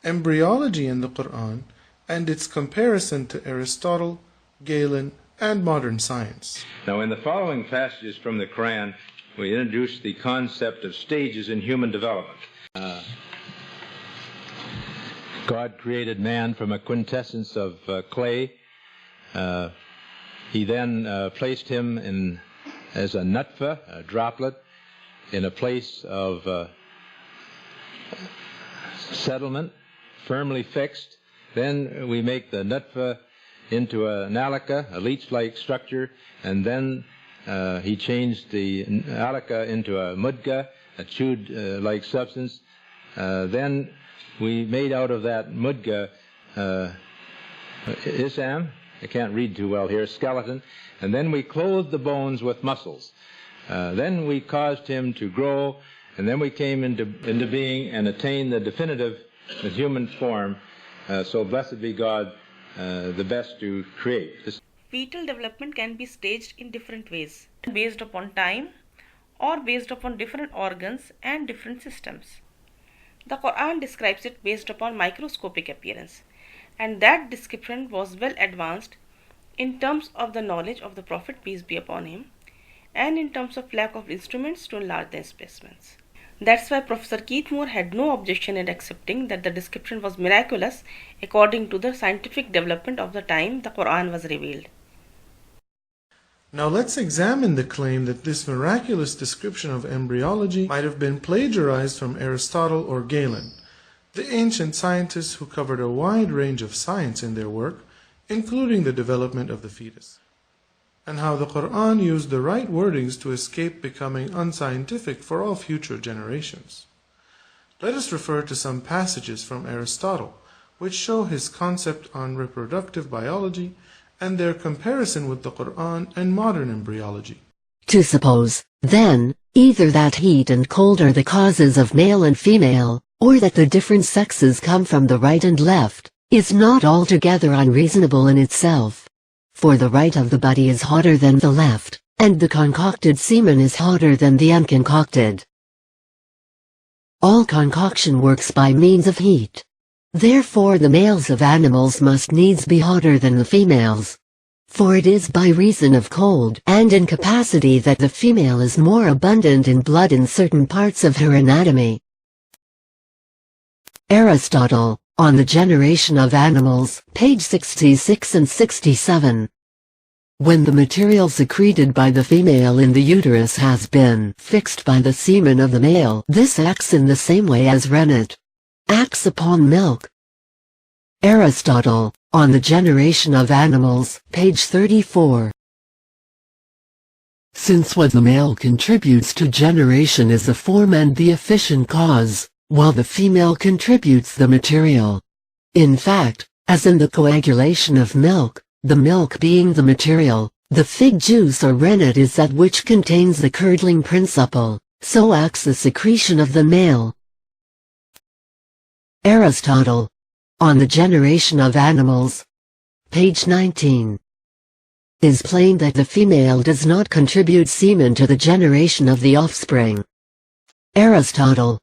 embryology in the Quran, and its comparison to Aristotle, Galen, and modern science. Now, in the following passages from the Quran, we introduce the concept of stages in human development. God created man from a quintessence of clay. He then placed him as a nutfa, a droplet, in a place of settlement, firmly fixed. Then we make the nutfa into an alaka, a leech-like structure, and then he changed the alaka into a mudga, a chewed-like substance. Then we made out of that mudga isam, I can't read too well here, skeleton, and then we clothed the bones with muscles. Then we caused him to grow, and then we came into being and attained the definitive human form. So blessed be God, the best to create. Fetal development can be staged in different ways, based upon time or based upon different organs and different systems. The Quran describes it based upon microscopic appearance, and that description was well advanced in terms of the knowledge of the Prophet, peace be upon him, and in terms of lack of instruments to enlarge the specimens. That's why Professor Keith Moore had no objection in accepting that the description was miraculous according to the scientific development of the time the Quran was revealed. Now let's examine the claim that this miraculous description of embryology might have been plagiarized from Aristotle or Galen, the ancient scientists who covered a wide range of science in their work, including the development of the fetus, and how the Quran used the right wordings to escape becoming unscientific for all future generations. Let us refer to some passages from Aristotle, which show his concept on reproductive biology and their comparison with the Quran and modern embryology. To suppose, then, either that heat and cold are the causes of male and female, or that the different sexes come from the right and left, is not altogether unreasonable in itself. For the right of the body is hotter than the left, and the concocted semen is hotter than the unconcocted. All concoction works by means of heat. Therefore the males of animals must needs be hotter than the females. For it is by reason of cold and incapacity that the female is more abundant in blood in certain parts of her anatomy. Aristotle, on the Generation of Animals, page 66 and 67. When the material secreted by the female in the uterus has been fixed by the semen of the male, this acts in the same way as rennet acts upon milk. Aristotle, on the Generation of Animals, page 34. Since what the male contributes to generation is the form and the efficient cause, while the female contributes the material. In fact, as in the coagulation of milk, the milk being the material, the fig juice or rennet is that which contains the curdling principle, so acts the secretion of the male. Aristotle, on the Generation of Animals, page 19. Is plain that the female does not contribute semen to the generation of the offspring. Aristotle,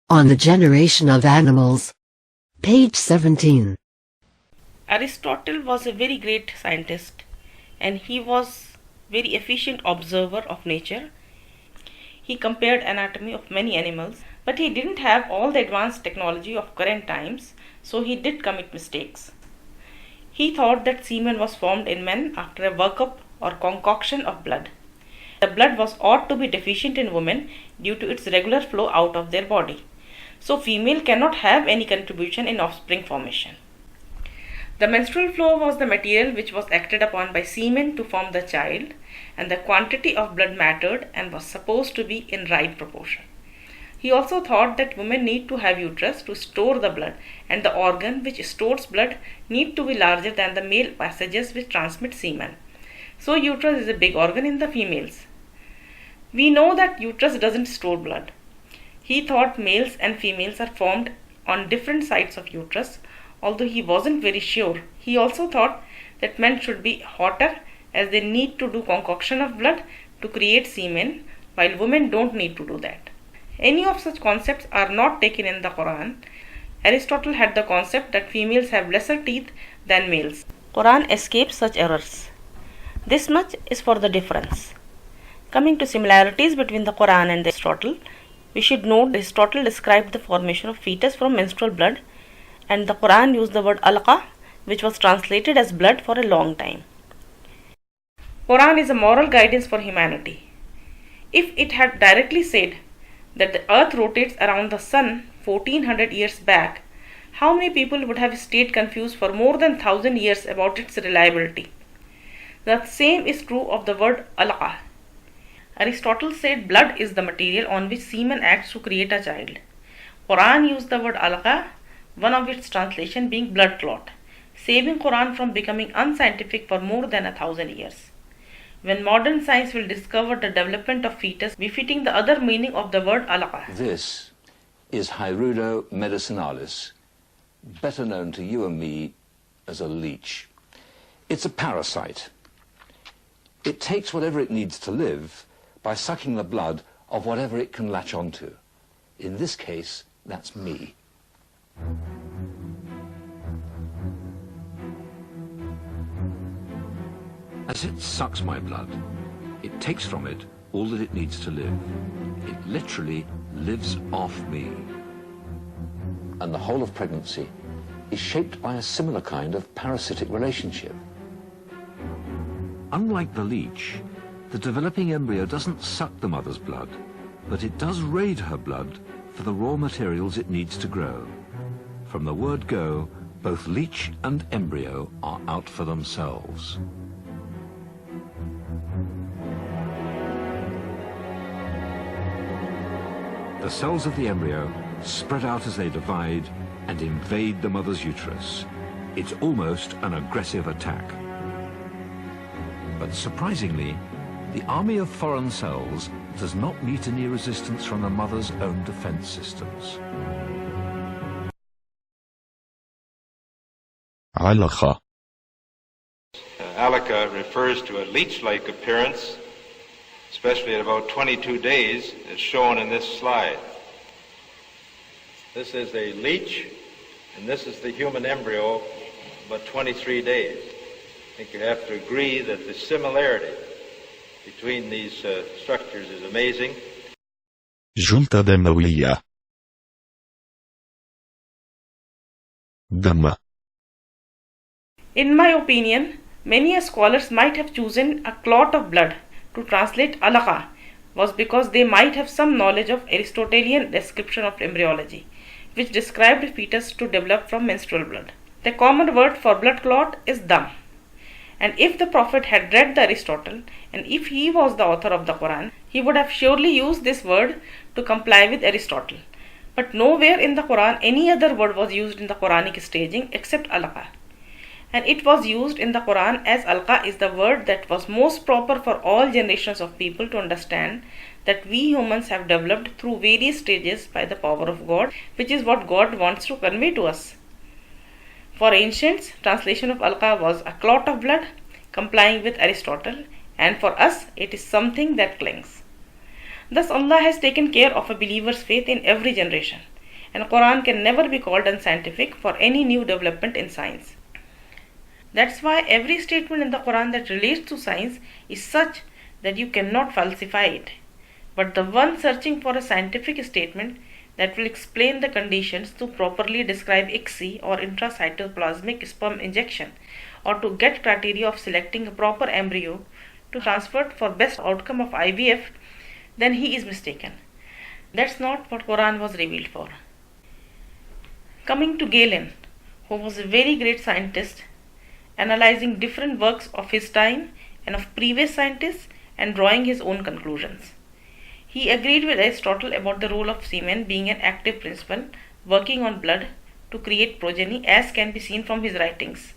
on the Generation of Animals, page 17. Aristotle was a very great scientist, and he was very efficient observer of nature. He compared anatomy of many animals, but he didn't have all the advanced technology of current times, so he did commit mistakes. He thought that semen was formed in men after a workup or concoction of blood. The blood was ought to be deficient in women due to its regular flow out of their body. So female cannot have any contribution in offspring formation. The menstrual flow was the material which was acted upon by semen to form the child, and the quantity of blood mattered and was supposed to be in right proportion. He also thought that women need to have uterus to store the blood, and the organ which stores blood need to be larger than the male passages which transmit semen. So uterus is a big organ in the females. We know that uterus doesn't store blood. He thought males and females are formed on different sides of uterus, although he wasn't very sure. He also thought that men should be hotter as they need to do concoction of blood to create semen, while women don't need to do that. Any of such concepts are not taken in the Quran, Aristotle had the concept that females have lesser teeth than males. Quran escapes such errors. This much is for the difference. Coming to similarities between the Quran and Aristotle, we should note that Aristotle described the formation of fetus from menstrual blood, and the Quran used the word Alaka, which was translated as blood for a long time. Quran is a moral guidance for humanity. If it had directly said that the earth rotates around the sun 1400 years back, how many people would have stayed confused for more than 1000 years about its reliability? The same is true of the word Alaka. Aristotle said blood is the material on which semen acts to create a child. Quran used the word Alaka, one of its translation being blood clot, saving Quran from becoming unscientific for more than 1000 years. When modern science will discover the development of fetus befitting the other meaning of the word Alaka. This is Hirudo medicinalis, better known to you and me as a leech. It's a parasite. It takes whatever it needs to live by sucking the blood of whatever it can latch onto. In this case, that's me. As it sucks my blood, it takes from it all that it needs to live. It literally lives off me. And the whole of pregnancy is shaped by a similar kind of parasitic relationship. Unlike the leech, the developing embryo doesn't suck the mother's blood, but it does raid her blood for the raw materials it needs to grow. From the word go, both leech and embryo are out for themselves. The cells of the embryo spread out as they divide and invade the mother's uterus. It's almost an aggressive attack. But surprisingly, the army of foreign cells does not meet any resistance from the mother's own defense systems. Alaka. Alaka refers to a leech-like appearance, especially at about 22 days, as shown in this slide. This is a leech, and this is the human embryo, about 23 days. I think you have to agree that the similarity between these structures is amazing. جلطة دموية. دم. In my opinion, many scholars might have chosen a clot of blood to translate Alaka was because they might have some knowledge of Aristotelian description of embryology, which described fetus to develop from menstrual blood. The common word for blood clot is dam. And if the Prophet had read the Aristotle, and if he was the author of the Quran, he would have surely used this word to comply with Aristotle. But nowhere in the Quran any other word was used in the Quranic staging except Alaka. And it was used in the Quran as Alaka is the word that was most proper for all generations of people to understand that we humans have developed through various stages by the power of God, which is what God wants to convey to us. For ancients, translation of Alaka was a clot of blood, complying with Aristotle, and for us it is something that clings. Thus Allah has taken care of a believer's faith in every generation, and Quran can never be called unscientific for any new development in science. That's why every statement in the Quran that relates to science is such that you cannot falsify it. But the one searching for a scientific statement that will explain the conditions to properly describe ICSI or intracytoplasmic sperm injection, or to get criteria of selecting a proper embryo to transfer for best outcome of IVF, then he is mistaken. That's not what Quran was revealed for. Coming to Galen, who was a very great scientist, analyzing different works of his time and of previous scientists and drawing his own conclusions. He agreed with Aristotle about the role of semen being an active principle working on blood to create progeny, as can be seen from his writings.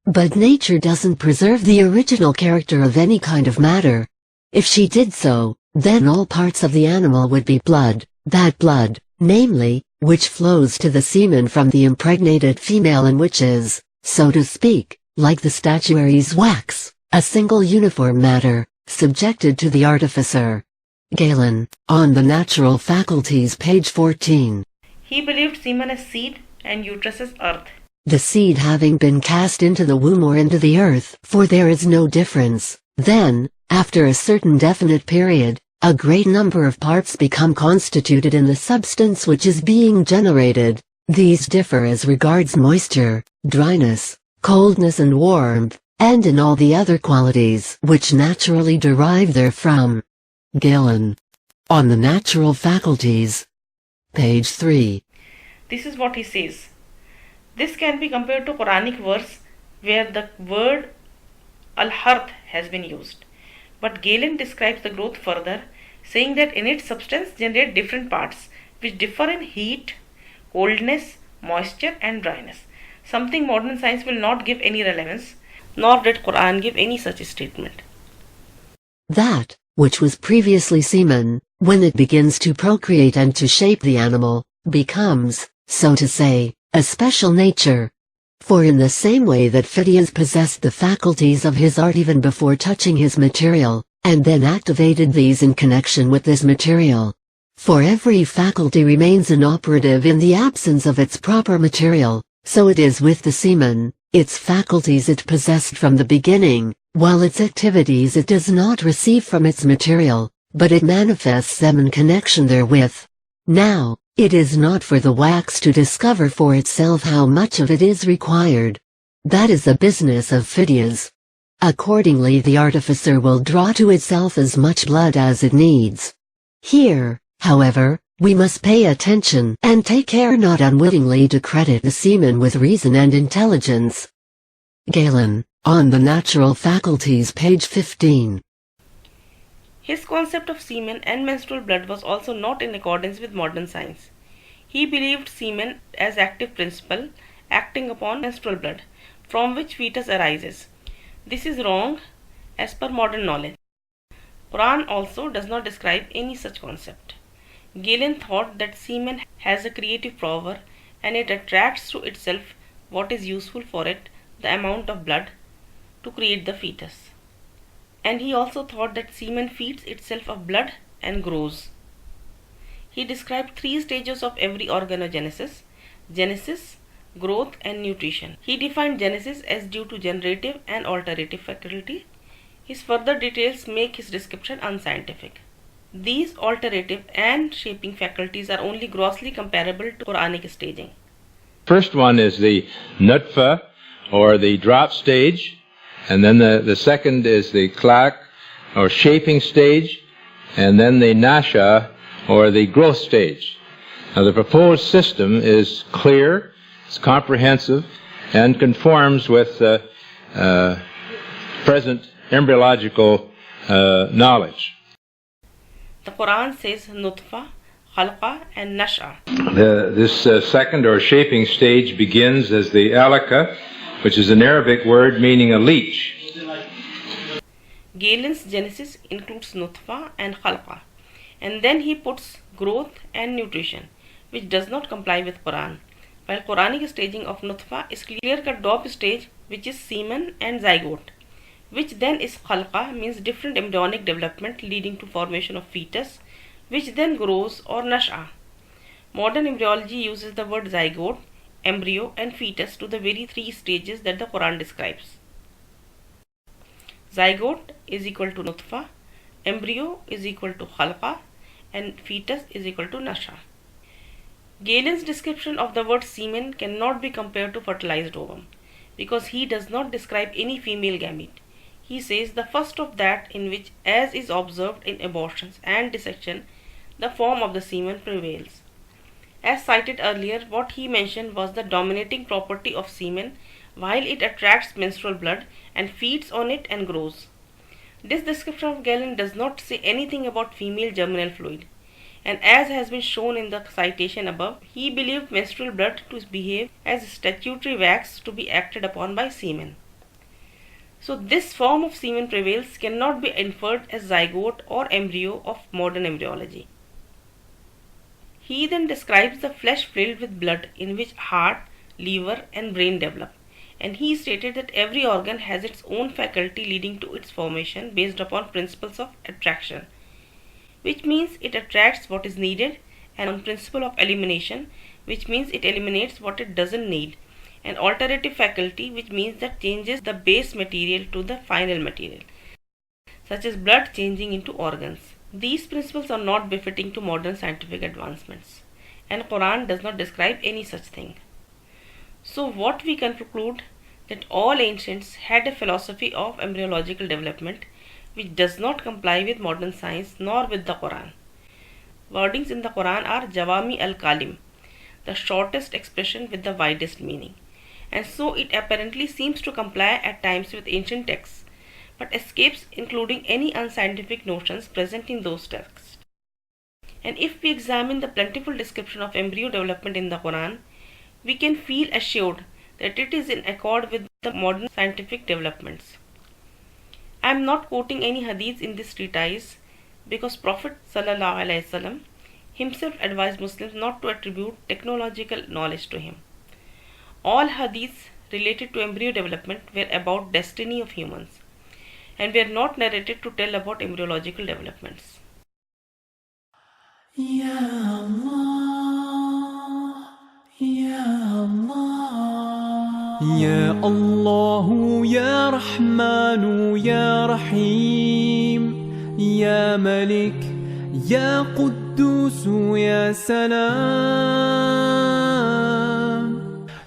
But nature doesn't preserve the original character of any kind of matter. If she did so, then all parts of the animal would be blood, that blood, namely, which flows to the semen from the impregnated female and which is, so to speak, like the statuary's wax, a single uniform matter, subjected to the artificer. Galen, on the Natural Faculties, page 14. He believed semen as seed and uterus as earth. The seed having been cast into the womb or into the earth, for there is no difference. Then, after a certain definite period, a great number of parts become constituted in the substance which is being generated. These differ as regards moisture, dryness, coldness and warmth, and in all the other qualities which naturally derive therefrom. Galen. On the Natural Faculties. Page 3. This is what he says. This can be compared to Quranic verse where the word al-harth has been used. But Galen describes the growth further, saying that in its substance generate different parts which differ in heat, coldness, moisture and dryness. Something modern science will not give any relevance, nor did Quran give any such statement. That, which was previously semen, when it begins to procreate and to shape the animal, becomes, so to say, a special nature. For in the same way that Phidias possessed the faculties of his art even before touching his material, and then activated these in connection with this material. For every faculty remains inoperative in the absence of its proper material, so it is with the semen. Its faculties it possessed from the beginning, while its activities it does not receive from its material, but it manifests them in connection therewith. Now, it is not for the wax to discover for itself how much of it is required. That is the business of Phidias. Accordingly the artificer will draw to itself as much blood as it needs. Here, however, we must pay attention and take care not unwittingly to credit the semen with reason and intelligence. Galen, On the Natural Faculties, page 15. His concept of semen and menstrual blood was also not in accordance with modern science. He believed semen as active principle acting upon menstrual blood, from which fetus arises. This is wrong as per modern knowledge. Quran also does not describe any such concept. Galen thought that semen has a creative power and it attracts to itself what is useful for it, the amount of blood, to create the fetus. And he also thought that semen feeds itself of blood and grows. He described 3 stages of every organogenesis: genesis, growth and nutrition. He defined genesis as due to generative and alterative faculty. His further details make his description unscientific. These alterative and shaping faculties are only grossly comparable to Quranic staging. First one is the nutfa, or the drop stage, and then the second is the klak, or shaping stage, and then the nasha, or the growth stage. Now the proposed system is clear, it's comprehensive, and conforms with present embryological knowledge. The Quran says nutfa, khalqa and nasha. This second or shaping stage begins as the alaka, which is an Arabic word meaning a leech. Galen's genesis includes nutfa and khalqa, and then he puts growth and nutrition, which does not comply with Quran, while Quranic staging of nutfa is clear-cut dop stage, which is semen and zygote, which then is khalqa, means different embryonic development leading to formation of fetus, which then grows, or nasha. Modern embryology uses the word zygote, embryo and fetus to the very 3 stages that the Quran describes. Zygote is equal to nutfa, embryo is equal to khalqa, and fetus is equal to nasha. Galen's description of the word semen cannot be compared to fertilized ovum, because he does not describe any female gamete. He says the first of that in which, as is observed in abortions and dissection, the form of the semen prevails. As cited earlier, what he mentioned was the dominating property of semen, while it attracts menstrual blood and feeds on it and grows. This description of Galen does not say anything about female germinal fluid, and as has been shown in the citation above, he believed menstrual blood to behave as statutory wax to be acted upon by semen. So this form of semen prevails cannot be inferred as zygote or embryo of modern embryology. He then describes the flesh filled with blood in which heart, liver and brain develop, and he stated that every organ has its own faculty leading to its formation based upon principles of attraction, which means it attracts what is needed, and on principle of elimination, which means it eliminates what it doesn't need, and alterative faculty, which means that changes the base material to the final material, such as blood changing into organs. These principles are not befitting to modern scientific advancements, and Quran does not describe any such thing. So what we can conclude that all ancients had a philosophy of embryological development which does not comply with modern science nor with the Quran. Wordings in the Quran are Jawami al-Kalim, the shortest expression with the widest meaning, and so it apparently seems to comply at times with ancient texts, but escapes including any unscientific notions present in those texts. And if we examine the plentiful description of embryo development in the Quran, we can feel assured that it is in accord with the modern scientific developments. I am not quoting any hadiths in this treatise because Prophet ﷺ himself advised Muslims not to attribute technological knowledge to him. All hadiths related to embryo development were about destiny of humans and were not narrated to tell about embryological developments. Ya Allah, Ya Allah, Ya Allah, Ya Rahman, Ya Rahim, Ya Malik, Ya Quddus, Ya Salam,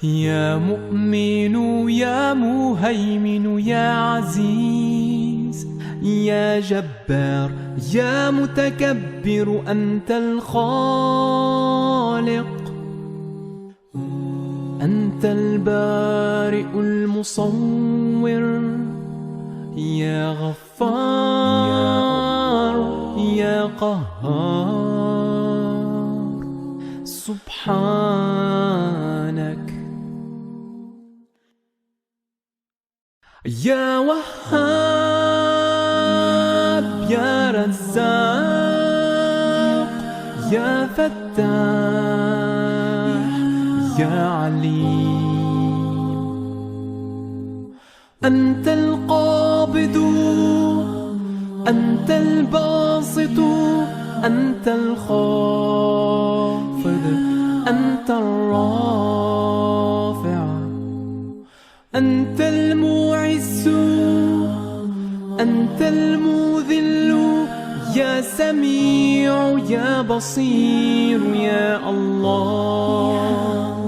Ya Mu'min, Ya Muhaymin, Ya Aziz, يا جبار يا متكبر أنت الخالق أنت البارئ المصور يا غفار يا قهار سبحانك يا وهاب يا رزاق يا فتاح يا عليم أنت القابض أنت الباسط أنت الخافض أنت الرافع أنت المعز أنت المذل يا سميع يا بصير يا الله